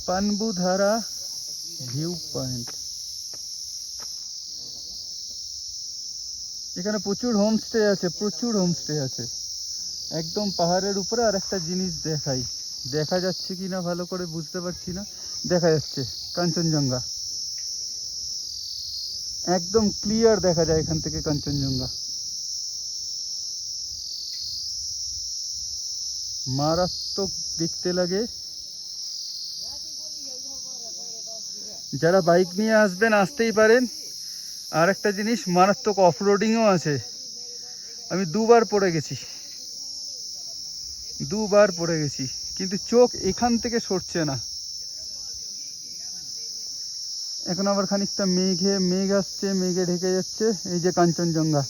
পানবুধারা view point. এখানে প্রচুর homestay আছে, প্রচুর হোমস্টে আছে একদম পাহাড়ের উপরে। আর একটা জিনিস দেখাই, দেখা যাচ্ছে কি না ভালো করে বুঝতে পারছি না, দেখা যাচ্ছে কাঞ্চনজঙ্ঘা, একদম ক্লিয়ার দেখা যায় এখান থেকে কাঞ্চনজঙ্ঘা। মারাত্মক দেখতে লাগে। যারা বাইক নিয়ে আসবেন আসতেই পারেন। আর একটা জিনিস, মারাত্মক অফরোডিংও আছে। আমি দুবার পড়ে গেছি, কিন্তু চোখ এখান থেকে সরছে না। এখন আবার খানিকটা মেঘ আসছে, মেঘে ঢেকে যাচ্ছে। এই যে কাঞ্চনজঙ্ঘা।